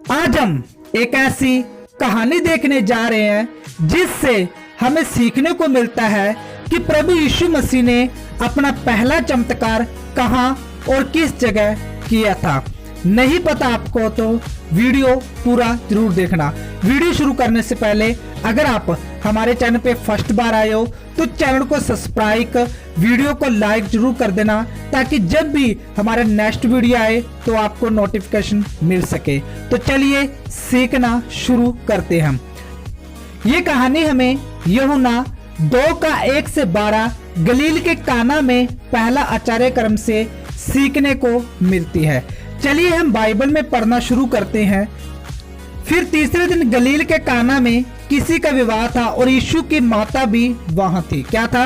आज हम एक ऐसी कहानी देखने जा रहे हैं जिससे हमें सीखने को मिलता है कि प्रभु यीशु मसीह ने अपना पहला चमत्कार कहां और किस जगह किया था। नहीं पता आपको तो वीडियो पूरा जरूर देखना। वीडियो शुरू करने से पहले अगर आप हमारे चैनल पे फर्स्ट बार आए हो तो चैनल को सब्सक्राइब, वीडियो को लाइक जरूर कर देना ताकि जब भी हमारा नेक्स्ट वीडियो आए तो आपको नोटिफिकेशन मिल सके। तो चलिए सीखना शुरू करते हैं। ये कहानी हमें यूहन्ना 2:1-12 गलील के काना में पहला आचार्य क्रम से सीखने को मिलती है। चलिए हम बाइबल में पढ़ना शुरू करते हैं। फिर तीसरे दिन गलील के काना में किसी का विवाह था और यीशु की माता भी वहां थी। क्या था?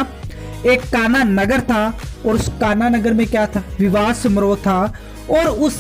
एक काना नगर था और उस काना नगर में क्या था? विवाह समारोह था और उस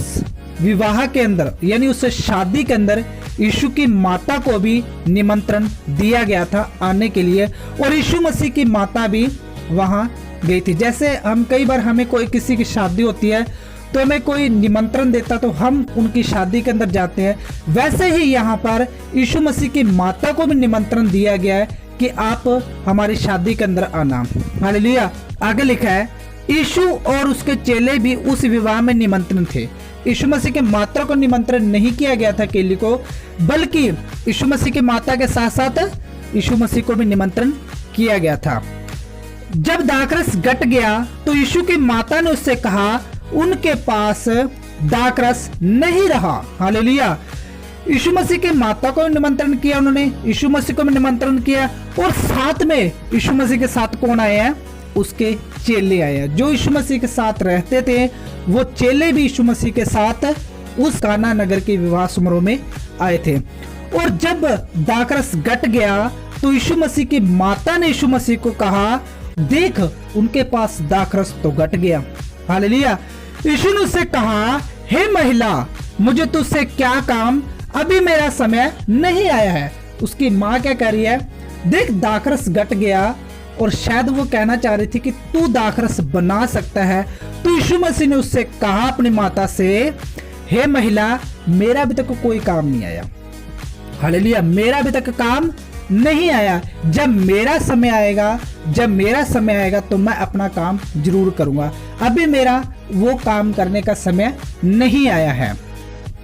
विवाह के अंदर यानी उस शादी के अंदर यीशु की माता को भी निमंत्रण दिया गया था आने के लिए और यीशु मसीह की माता भी वहां गई थी। जैसे हम कई बार हमें कोई किसी की शादी होती है तो हमें कोई निमंत्रण देता तो हम उनकी शादी के अंदर जाते हैं, वैसे ही यहाँ पर यीशु मसीह की माता को भी निमंत्रण दिया गया है कि आप हमारी शादी के अंदर आना। हालेलुया। आगे लिखा है यीशु और उसके चेले भी उस विवाह में निमंत्रण थे। यीशु मसीह के माता को निमंत्रण नहीं किया गया था केली को, बल्कि यीशु मसीह की माता के साथ साथ यीशु मसीह को भी निमंत्रण किया गया था। जब दाखरस घट गया तो यीशु की माता ने उससे कहा उनके पास दाखरस नहीं रहा। हालेलुया। यीशु मसीह की माता को निमंत्रण किया, उन्होंने यीशु मसीह को भी निमंत्रण किया और साथ में यीशु मसीह के साथ कौन आए हैं? उसके चेले आए हैं। जो यीशु मसीह के साथ रहते थे वो चेले भी यीशु मसीह के साथ उस काना नगर के विवाह समारोह में आए थे। और जब दाखरस घट गया तो यीशु मसीह की माता ने यीशु मसीह को कहा देख उनके पास दाखरस तो घट गया। हालेलुया। यीशु ने उससे कहा हे महिला मुझे तुझसे क्या काम, अभी मेरा समय नहीं आया है। उसकी माँ क्या कह रही है? देख दाखरस घट गया और शायद वो कहना चाह रही थी कि तू दाखरस बना सकता है। तो यीशु मसीह ने उससे कहा अपनी माता से हे महिला मेरा अभी तक कोई काम नहीं आया। हालेलुया। मेरा अभी तक काम नहीं आया। जब मेरा समय आएगा तो मैं अपना काम जरूर करूंगा। अभी मेरा वो काम करने का समय नहीं आया है।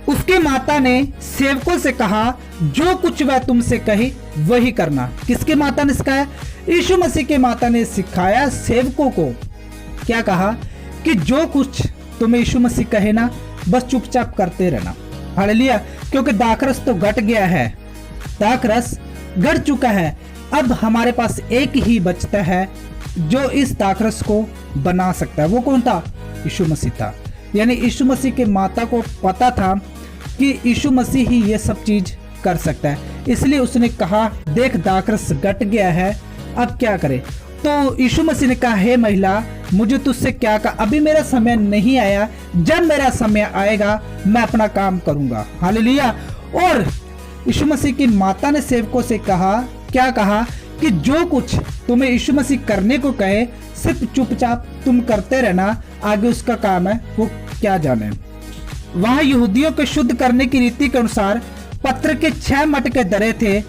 उसकी माता ने सेवकों से कहा जो कुछ वह तुमसे कही वही करना। किसकी माता ने सिखाया? यीशु मसीह की माता ने सिखाया सेवकों को। क्या कहा? कि जो कुछ तुम्हें यीशु मसीह कहे ना बस चुपचाप करते रहना। हालेलुया। क्योंकि दाखरस तो घट गया है, दाखरस घट चुका है। अब हमारे पास एक ही बचता है जो इस दाखरस को बना सकता है। वो कौन था? यीशु मसीह था। यानी यीशु मसीह के माता को पता था कि यीशु मसीह ही ये सब चीज कर सकता है, इसलिए उसने कहा देख दाखरस घट गया है, अब क्या करे? तो यीशु मसीह ने कहा हे महिला मुझे तुझसे क्या कहा, अभी मेरा समय नहीं आया, जब मेरा समय आएगा मैं अपना काम करूंगा। हालेलुया। और यीशु मसीह की माता ने सेवकों से कहा, क्या कहा? कि जो कुछ तुम्हें यीशु मसीह करने को कहे सिर्फ चुपचाप तुम करते रहना, आगे उसका काम है वो क्या जाने। वहां यहूदियों के शुद्ध करने की रीति के अनुसार पत्थर के 6 मटके धरे थे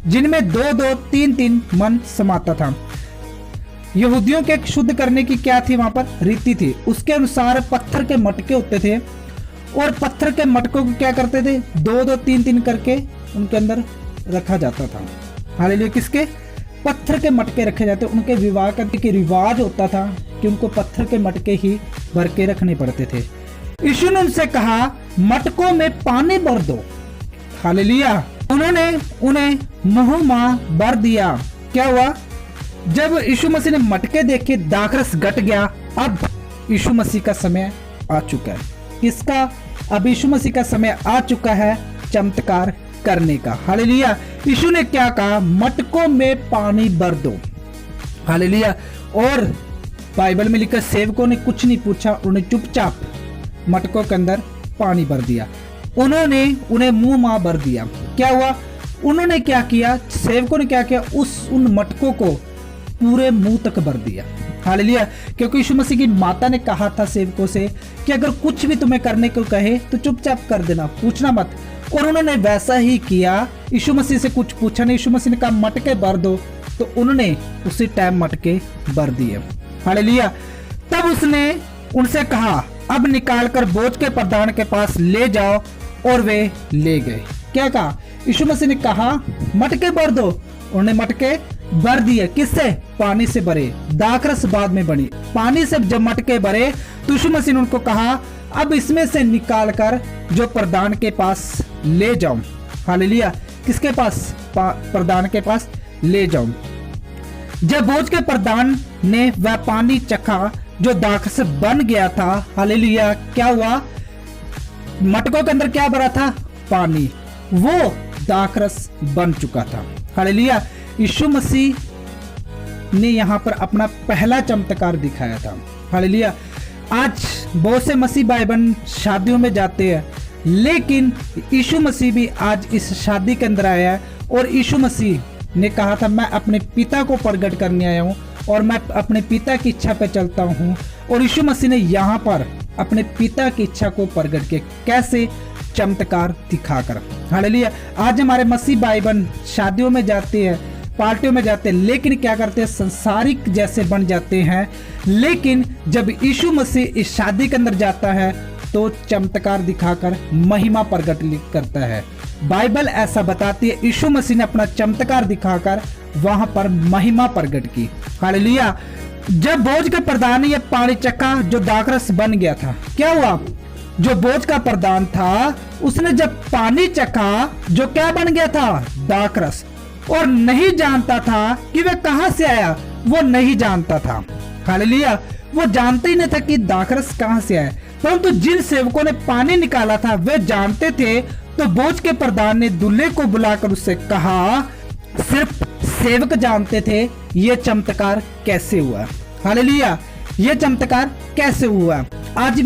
जिनमें 2-2, 3-3 मन समाता था। यहूदियों के शुद्ध करने की क्या थी? वहां पर रीति थी। उसके अनुसार पत्थर के मटके होते थे और पत्थर के मटकों को क्या करते थे? 2-2, 3-3 करके उनके अंदर रखा जाता था। हालेलुया। किसके? पत्थर के मटके रखे जाते। उनके विवाह का रिवाज होता था कि उनको पत्थर के मटके ही भर के रखने पड़ते थे। यीशु ने उनसे कहा मटकों में पानी भर दो। हालेलुया। उन्होंने उन्हें मुंह भर दिया। क्या हुआ? जब यीशु मसीह ने मटके देखे दाखरस घट गया। अब यीशु मसीह का समय आ चुका है। किसका? अब यीशु मसीह का समय आ चुका है चमत्कार करने का। हालेलुया। यीशु ने क्या कहा? मटकों में पानी भर दो। हालेलुया। और बाइबल में लिखा सेवकों ने कुछ नहीं पूछा, उन्होंने चुपचाप मटकों के अंदर पानी भर दिया। उन्होंने उन्हें मुंह भर दिया। क्या हुआ? उन्होंने क्या किया? सेवकों ने क्या किया? उन मटकों को पूरे मुंह तक भर दिया। हालेलुया। क्योंकि यीशु मसीह की माता ने कहा था सेवकों से कि अगर कुछ भी तुम्हें करने को कहे तो चुपचाप कर देना, पूछना मत। और उन्होंने वैसा ही किया। यीशु मसीह से कुछ पूछा नहीं, यीशु मसीह ने कहा मटके भर दो, तो उन्होंने उसी टाइम मटके भर दिए। हालेलुया। तब उसने उनसे कहा अब निकाल कर बोझ के प्रधान के पास ले जाओ, और वे ले गए। क्या कहा? यीशु मसीह ने कहा मटके भर दो, उन्होंने मटके भर दिए। किससे? पानी से भरे। दाखरस बाद में बनी। पानी से जब मटके भरे तो यीशु मसीह ने उनको कहा अब इसमें से निकाल कर जो प्रधान के पास ले जाओ। हालेलुया। किसके पास? प्रधान के पास ले जाओ। जब बोझ के प्रधान ने वह पानी चखा जो दाखरस बन गया था, हालेलुया, क्या हुआ? मटकों के अंदर क्या भरा था? पानी। वो दाखरस बन चुका था। हालेलुया। यीशु मसीह ने यहाँ पर अपना पहला चमत्कार दिखाया था। हालेलुया। आज बहुत से मसीह भाई बहन शादियों में जाते हैं, लेकिन यीशु मसीह भी आज इस शादी के अंदर आया है, और यीशु मसीह ने कहा था मैं अपने पिता को प्रकट करने आया हूँ और मैं अपने पिता की इच्छा पे चलता हूँ। और यीशु मसीह ने यहाँ पर अपने पिता की इच्छा को प्रकट किया। कैसे? चमत्कार दिखाकर। हालेलुया। आज हमारे मसीह भाई बहन शादियों में जाते हैं, पार्टियों में जाते हैं, लेकिन क्या करते हैं? संसारिक जैसे बन जाते हैं। लेकिन जब यीशु मसीह इस शादी के अंदर जाता है तो चमत्कार दिखाकर महिमा प्रकट करता है। बाइबल ऐसा बताती है, यीशु मसीह ने अपना चमत्कार दिखाकर वहां पर महिमा प्रकट की। हालेलुया। जब बोझ के प्रधान ने यह पानी चखा जो दाखरस बन गया था, क्या हुआ? जो बोझ का प्रधान था उसने जब पानी चखा जो क्या बन गया था? दाखरस। और नहीं जानता था कि वह कहां से आया, वो नहीं जानता था। हालेलुया। वो जानते ही नहीं था कि दाखरस कहां से आया, परंतु जिन सेवकों ने पानी निकाला था वे जानते थे। तो बोझ के प्रधान ने दूल्हे को बुलाकर उससे कहा, सिर्फ सेवक जानते थे ये चमत्कार कैसे हुआ। हालेलुया। ये चमत्कार कैसे हुआ? आज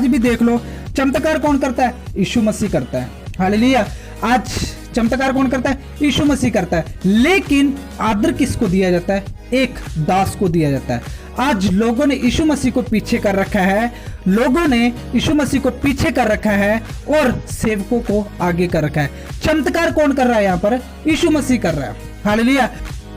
भी देख लो, चमत्कार कौन करता है? यीशु मसीह करता है। हालेलुया। आज चमत्कार कौन करता है? यीशु मसीह करता है। लेकिन आदर किसको दिया जाता है? एक दास को दिया जाता है। आज लोगों ने यीशु मसीह को पीछे कर रखा है, लोगों ने यीशु मसीह को पीछे कर रखा है और सेवकों को आगे कर रखा है। चमत्कार कौन कर रहा है? यहाँ पर यीशु मसीह कर रहा है। हालेलुया।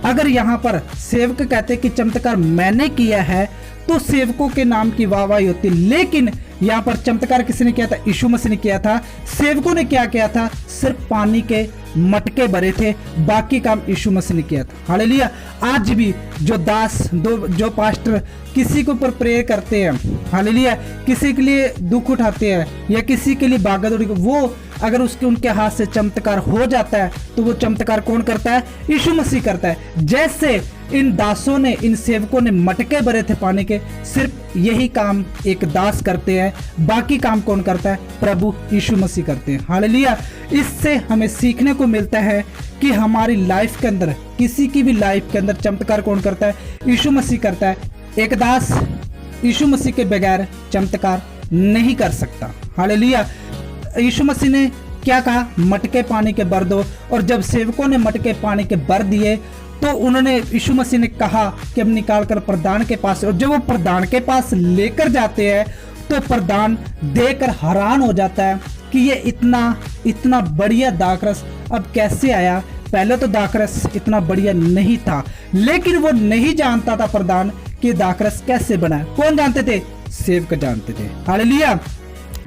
अगर यहाँ पर सेवक कहते कि चमत्कार मैंने किया है तो सेवकों के नाम की वाहवाही होती, लेकिन यहाँ पर चमत्कार किसने किया था? यीशु मसीह ने किया था। सेवकों ने क्या किया था? सिर्फ पानी के मटके भरे थे, बाकी काम यीशु मसीह ने किया था। हालेलुया। आज भी जो दास जो पास्टर किसी के ऊपर प्रेयर करते हैं, हालेलुया, किसी के लिए दुख उठाते हैं या किसी के लिए भागदौड़ी, वो अगर उनके हाथ से चमत्कार हो जाता है तो वो चमत्कार कौन करता है? यीशु मसीह करता है। जैसे इन दासों ने, इन सेवकों ने मटके भरे थे पानी के, सिर्फ यही काम एक दास करते हैं, बाकी काम कौन करता है? प्रभु यीशु मसीह करते हैं। हालेलुया। इससे हमें सीखने को मिलता है कि हमारी लाइफ के अंदर, किसी की भी लाइफ के अंदर चमत्कार कौन करता है? यीशु मसीह करता है। एक दास यीशु मसीह के बगैर चमत्कार नहीं कर सकता। हालेलुया। यीशु मसीह ने क्या कहा? मटके पानी के भर दो। और जब सेवकों ने मटके पानी के भर दिए तो उन्होंने, यीशु मसीह ने कहा कि अब निकाल कर प्रधान के पास, और जब वो प्रधान के पास लेकर जाते हैं तो प्रधान देखकर हैरान हो जाता है कि ये इतना बढ़िया दाखरस अब कैसे आया। पहले तो दाखरस इतना बढ़िया नहीं था, लेकिन वो नहीं जानता था प्रधान कि दाखरस कैसे बना। कौन जानते थे? सेवक जानते थे। हालेलुया।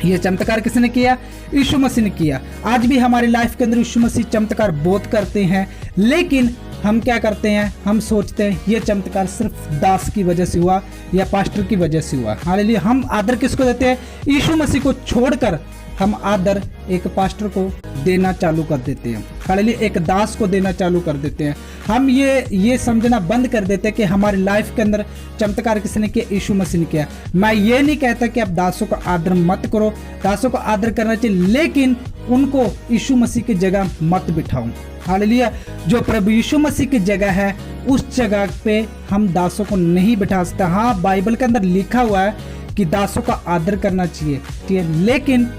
ये चमत्कार किसने किया? यीशु मसीह ने किया। आज भी हमारी लाइफ के अंदर यीशु मसीह चमत्कार बहुत करते हैं, लेकिन हम क्या करते हैं? हम सोचते हैं ये चमत्कार सिर्फ दास की वजह से हुआ या पास्टर की वजह से हुआ। हालेलुया। हम आदर किसको देते हैं? यीशु मसीह को छोड़कर हम आदर एक पास्टर को देना चालू कर देते हैं। हालेलुया। एक दास को देना चालू कर देते हैं। हम ये समझना बंद कर देते हैं कि हमारी लाइफ के अंदर चमत्कार किसने किया? यीशु मसीह ने किया। मैं ये नहीं कहता कि आप दासों का आदर मत करो, दासों का आदर करना चाहिए, लेकिन उनको यीशु मसीह की जगह मत बिठाओ। हालेलुया। जो प्रभु यीशु मसीह की जगह है उस जगह पे हम दासों को नहीं बिठा सकते। हाँ, बाइबल के अंदर लिखा हुआ है कि दासों का आदर करना चाहिए, ठीक है, लेकिन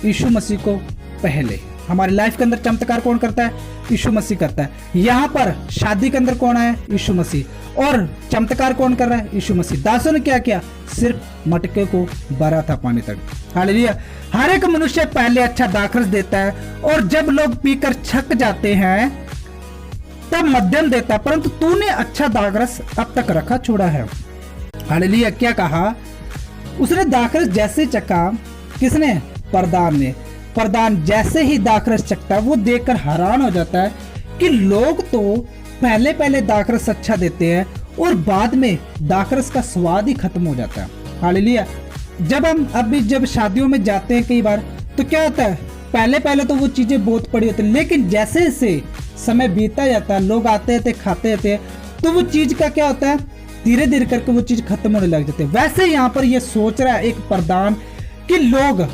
यीशु मसीह को पहले। हमारी लाइफ के अंदर चमत्कार कौन करता है? यीशु मसीह करता है। यहाँ पर शादी के अंदर कौन है? यीशु मसीह। और चमत्कार कौन कर रहा है? यीशु मसीह। दासों ने क्या किया? सिर्फ मटके को भरा था पानी तक। हालेलुया। हर एक मनुष्य पहले अच्छा दाखरस देता है और जब लोग पीकर छक जाते हैं तब मध्यम देता है, परंतु तूने अच्छा दाखरस अब तक रखा छोड़ा है। हालेलुया। क्या कहा उसने? दाखरस जैसे चखा, किसने? प्रधान ने। प्रधान जैसे ही दाखरस चखता वो देखकर हैरान हो जाता है कि लोग तो पहले पहले दाखरस अच्छा देते हैं और बाद में दाखरस का स्वाद ही खत्म हो जाता है। हालेलुया। जब हम अभी जब शादियों में जाते हैं कई बार तो क्या होता है, पहले पहले तो वो चीजें बहुत पड़ी होती है, लेकिन जैसे जैसे समय बीतता जाता है, लोग आते थे खाते थे, तो वो चीज का क्या होता है, धीरे धीरे करके वो चीज खत्म होने लग जाती है। वैसे यहाँ पर ये सोच रहा है एक प्रधान कि लोग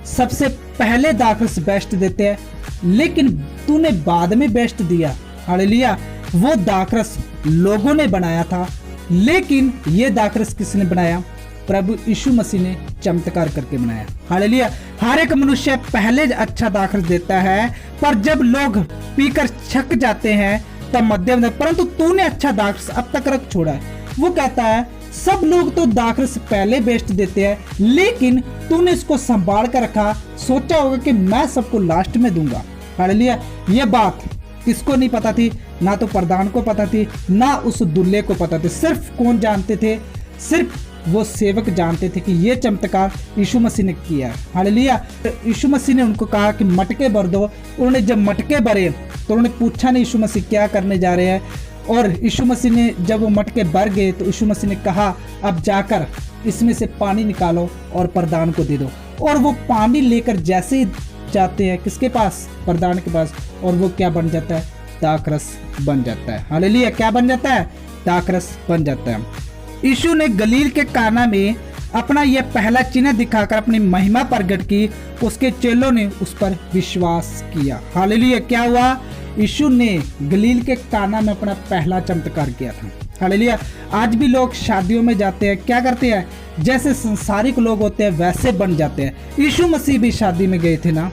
सबसे पहले दाखरस बेस्ट देते हैं, लेकिन तूने बाद में बेस्ट दिया। हालेलुया। वो दाखरस लोगों ने बनाया था, लेकिन ये दाखरस किसने बनाया? प्रभु यीशु मसीह ने चमत्कार करके बनाया। हालेलुया। हर एक मनुष्य पहले अच्छा दाखरस देता है, पर जब लोग पीकर छक जाते हैं तब मध्यम, परंतु तूने अच्छा दाखरस अब तक रख छोड़ा है। वो कहता है सब लोग तो दाखरस पहले बेस्ट देते हैं, लेकिन तूने इसको संभाल कर रखा, सोचा होगा कि मैं सबको लास्ट में दूंगा। हालेलुया। ये बात किसको नहीं पता थी? ना तो प्रधान को पता थी, ना उस दुल्हे को पता थी। सिर्फ कौन जानते थे? सिर्फ वो सेवक जानते थे कि ये चमत्कार यीशु मसीह ने किया है। हालेलुया। यीशु मसीह ने उनको कहा कि मटके भर दो। उन्होंने जब मटके भरे तो उन्होंने पूछा नहीं यीशु मसीह क्या करने जा रहे हैं, और यीशु मसीह ने जब वो मटके भर गए तो यीशु मसीह ने कहा अब जाकर इसमें से पानी निकालो और प्रधान को दे दो। और वो पानी लेकर जैसे ही जाते हैं किसके पास? प्रधान के पास, और वो क्या बन जाता है? दाखरस बन जाता है। हालेलुया। क्या बन जाता है? दाखरस बन जाता है। यीशु ने गलील के काना में अपना यह पहला चिन्ह दिखाकर अपनी महिमा प्रकट की। उसके चेलों ने उस पर विश्वास किया। हालेलुया। क्या हुआ? यीशु ने गलील के काना में अपना पहला चमत्कार किया था। हालेलुया। आज भी लोग शादियों में जाते हैं, क्या करते हैं? जैसे संसारिक लोग होते हैं वैसे बन जाते हैं। यीशु मसीह भी शादी में गए थे ना।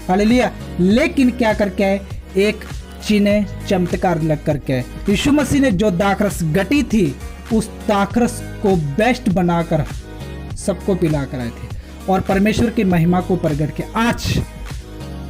हालेलुया। लेकिन क्या करके आए? एक चिन्ह चमत्कार लग करके। यीशु मसीह ने जो दाखरस गटी थी उस दाखरस को बेस्ट बनाकर सबको पिला कर आए थे और परमेश्वर की महिमा को प्रकट किया। आज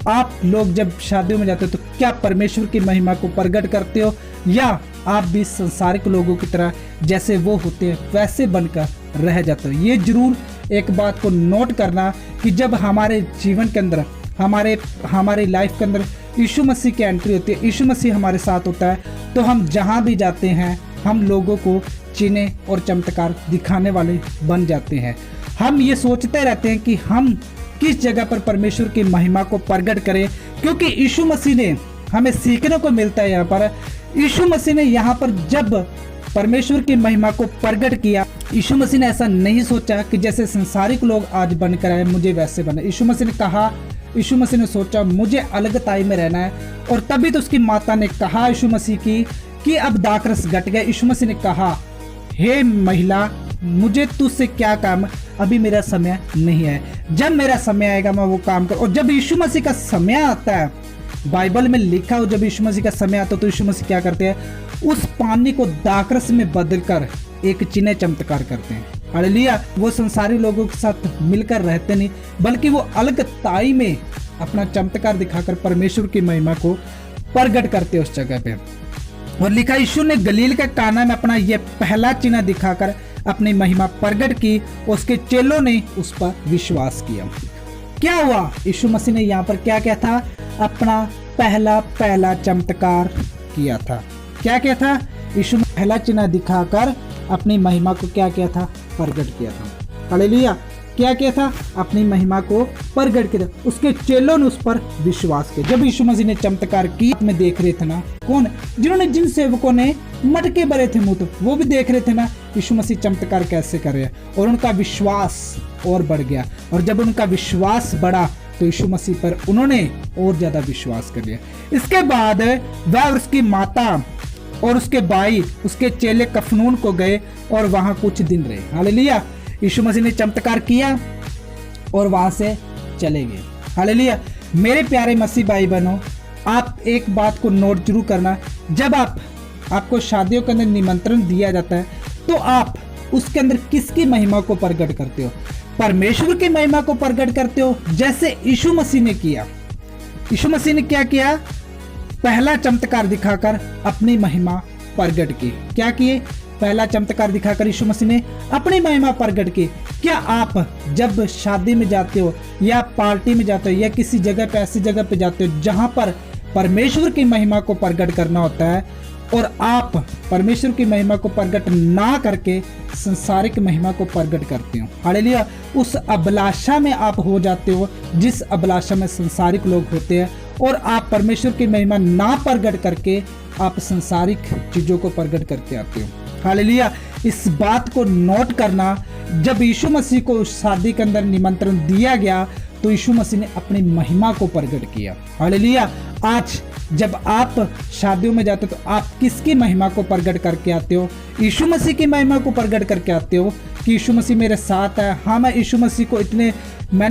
आप लोग जब शादियों में जाते हो तो क्या परमेश्वर की महिमा को प्रकट करते हो, या आप भी संसारिक लोगों की तरह जैसे वो होते हैं वैसे बनकर रह जाते हो? ये जरूर एक बात को नोट करना कि जब हमारे जीवन के अंदर, हमारे लाइफ के अंदर यीशु मसीह की एंट्री होती है, यीशु मसीह हमारे साथ होता है, तो हम जहाँ भी जाते हैं हम लोगों को चिन्ह और चमत्कार दिखाने वाले बन जाते हैं। हम ये सोचते रहते हैं कि हम किस जगह पर परमेश्वर की महिमा को प्रकट करें, क्योंकि यीशु मसीह ने हमें सीखने को मिलता है। यहाँ पर यीशु मसीह ने यहाँ पर जब परमेश्वर की महिमा को प्रकट किया, यीशु मसीह ने ऐसा नहीं सोचा कि जैसे संसारिक लोग आज बनकर आए मुझे वैसे बना। यीशु मसीह ने कहा, यीशु मसीह ने सोचा मुझे अलगताई में रहना है, और तभी तो उसकी माता ने कहा यीशु मसीह की कि अब दाखरस घट गए। यीशु मसीह ने कहा हे महिला, मुझे तुझसे क्या काम, अभी मेरा समय नहीं है, जब मेरा समय आएगा मैं वो काम कर। और जब यीशु मसीह का समय आता है, बाइबल में लिखा हो जब यीशु मसीह का समय आता है तो यीशु मसीह क्या करते हैं? उस पानी को दाखरस में बदलकर एक चिन्ह चमत्कार करते हैं। हालेलुया। वो संसारी लोगों के साथ मिलकर रहते नहीं, बल्कि वो अलगताई में अपना चमत्कार दिखाकर परमेश्वर की महिमा को प्रकट करते उस जगह पे। और लिखा यीशु ने गलील के काना में अपना यह पहला चिन्ह दिखाकर अपनी महिमा प्रकट की, उसके चेलों ने उस पर विश्वास किया। क्या हुआ? यीशु मसीह ने यहाँ पर क्या किया था? अपना पहला चमत्कार किया था। क्या किया था? यीशु ने पहला चिन्ह दिखाकर अपनी महिमा को क्या किया था? प्रकट किया था। हालेलुया। क्या किया था? अपनी महिमा को प्रकट किया। उसके चेलों ने उस पर विश्वास किया। जब यीशु मसीह ने चमत्कार किया में देख रहे थे ना, कौन? जिन सेवकों ने मटके भरे थे मुंह, तो वो भी देख रहे थे ना यीशु मसीह चमत्कार कैसे कर रहे हैं, और उनका विश्वास और बढ़ गया। और जब उनका विश्वास बढ़ा तो यीशु मसीह पर उन्होंने और ज्यादा विश्वास कर लिया। इसके बाद वह और उसकी माता और उसके भाई, उसके चेले कफरनहूम को गए और वहां कुछ दिन रहे। हालेलुया। यीशु मसीह ने चमत्कार किया और वहां से चले गए। हालेलुया। मेरे प्यारे मसीह भाई बहनों, आप एक बात को नोट जरूर करना, जब आपको शादियों के अंदर निमंत्रण दिया जाता है तो आप उसके अंदर किसकी महिमा को प्रकट करते हो? परमेश्वर की महिमा को प्रकट करते हो, जैसे यीशु मसीह ने किया। यीशु मसीह ने क्या किया? पहला चमत्कार दिखाकर अपनी महिमा प्रकट की। क्या किए? पहला चमत्कार दिखाकर यीशु मसीह ने अपनी महिमा प्रकट की। क्या आप जब शादी में जाते हो या पार्टी में जाते हो या किसी जगह पे, ऐसी जगह पे जाते हो जहां पर परमेश्वर की महिमा को प्रकट करना होता है, और आप परमेश्वर की महिमा को प्रकट ना करके संसारिक महिमा को प्रकट करते हो? हालेलुया। उस अभिलाषा में आप हो जाते हो जिस अभिलाषा में संसारिक लोग होते हैं, और आप परमेश्वर की महिमा ना प्रकट करके आप संसारिक चीजों को प्रकट करके आते हो। हालेलुया। इस बात को नोट करना, जब यीशु मसीह को उस शादी के अंदर निमंत्रण दिया गया तो यीशु मसीह ने अपनी महिमा को प्रकट किया। हालेलुया। आज जब आप शादियों में जाते हो तो आप किसकी महिमा को प्रकट करके आते हो? यीशु मसीह की महिमा को प्रकट करके आते हो कि यीशु मसीह मेरे साथ है। हाँ, मैंने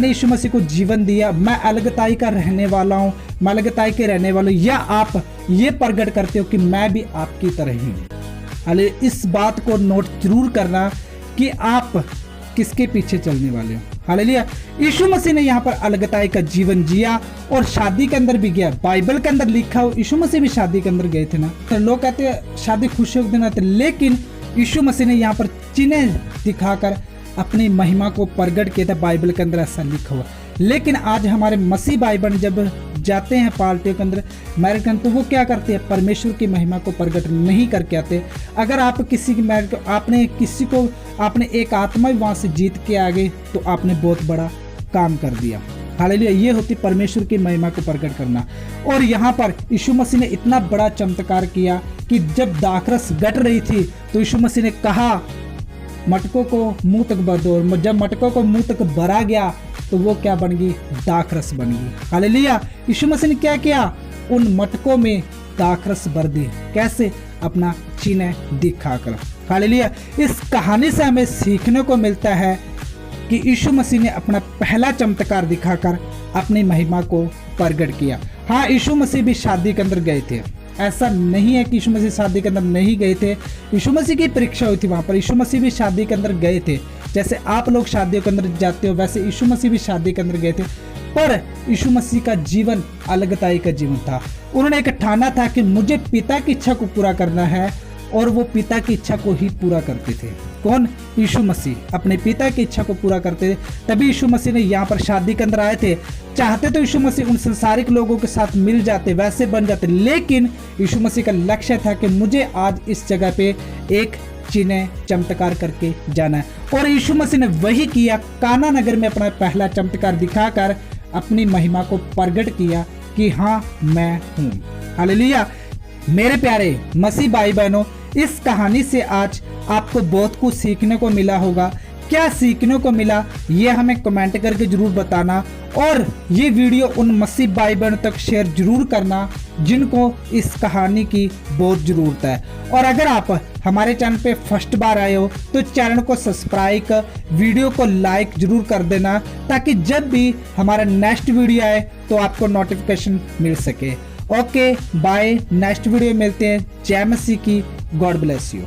यीशु मसीह को जीवन दिया, मैं अलगताई का रहने वाला हूँ, मैं अलगताई के रहने वाला हूँ। या आप ये प्रकट करते हो कि मैं भी आपकी तरह ही हूँ? हालेलुया। इस बात को नोट जरूर करना कि आप किसके पीछे चलने वाले हो। हालेलुया। यीशु मसीह ने यहाँ पर अलगताई का जीवन जिया और शादी के अंदर भी गया। बाइबल के अंदर लिखा हो यीशु मसीह भी शादी के अंदर गए थे ना। तो लोग कहते हैं शादी खुशियों के दिन आते, लेकिन यीशु मसीह ने यहाँ पर चिन्ह दिखाकर अपनी महिमा को प्रकट किया था। बाइबल के अंदर ऐसा लिखा हुआ। लेकिन आज हमारे मसीह भाई बहन जब जाते हैं पार्टियों के अंदर, मैरिज के अंदर, तो वो क्या करते हैं? परमेश्वर की महिमा को प्रकट नहीं करके आते। अगर आप किसी की मैरिज आपने एक आत्मा वहां से जीत के आ गए तो आपने बहुत बड़ा काम कर दिया। हालेलुया। ये होती परमेश्वर की महिमा को प्रकट करना। और यहाँ पर यीशु मसीह ने इतना बड़ा चमत्कार किया कि जब दाखरस घट रही थी तो यीशु मसीह ने कहा मटकों को मुंह तक भर दो, और जब मटकों को मुंह तक भरा गया तो वो क्या बन गई? दाखरस बन गई। हालेलुया। यीशु मसीह ने क्या किया? उन मटकों में दाखरस भर दी। कैसे? अपना चिन्ह दिखाकर। हालेलुया। इस कहानी से हमें सीखने को मिलता है कि यीशु मसीह ने अपना पहला चमत्कार दिखाकर अपनी महिमा को प्रकट किया। हाँ, यीशु मसीह भी शादी के अंदर गए थे। ऐसा नहीं है कि यीशु मसीह शादी के अंदर नहीं गए थे। यीशु मसीह की परीक्षा हुई थी वहां पर। यीशु मसीह भी शादी के अंदर गए थे। जैसे आप लोग शादियों के अंदर जाते हो वैसे यीशु मसीह भी शादी के अंदर गए थे। पर यीशु मसीह का जीवन अलगताई का जीवन था। उन्होंने एक ठाना था कि मुझे पिता की इच्छा को पूरा करना है, और वो पिता की इच्छा को ही पूरा करते थे। कौन? यीशु मसीह अपने पिता की इच्छा को पूरा करते थे। तभी यीशु मसीह ने यहाँ पर शादी के अंदर आए थे। चाहते तो यीशु मसीह उन संसारिक लोगों के साथ मिल जाते, वैसे बन जाते, लेकिन यीशु मसीह का लक्ष्य था कि मुझे आज इस जगह पे एक चिन्ह चमत्कार करके जाना है। और यीशु मसीह ने वही किया। काना नगर में अपना पहला चमत्कार दिखाकर अपनी महिमा को प्रकट किया कि हाँ, मैं हूँ। हालेलुया। मेरे प्यारे मसीह भाई बहनों, इस कहानी से आज आपको बहुत कुछ सीखने को मिला होगा। क्या सीखने को मिला ये हमें कमेंट करके जरूर बताना, और ये वीडियो उन मसीह भाई बहनों तक शेयर जरूर करना जिनको इस कहानी की बहुत ज़रूरत है। और अगर आप हमारे चैनल पे फर्स्ट बार आए हो तो चैनल को सब्सक्राइब कर, वीडियो को लाइक जरूर कर देना, ताकि जब भी हमारा नेक्स्ट वीडियो आए तो आपको नोटिफिकेशन मिल सके। Okay, bye. नेक्स्ट वीडियो मिलते हैं। जय मसीह की। God bless you.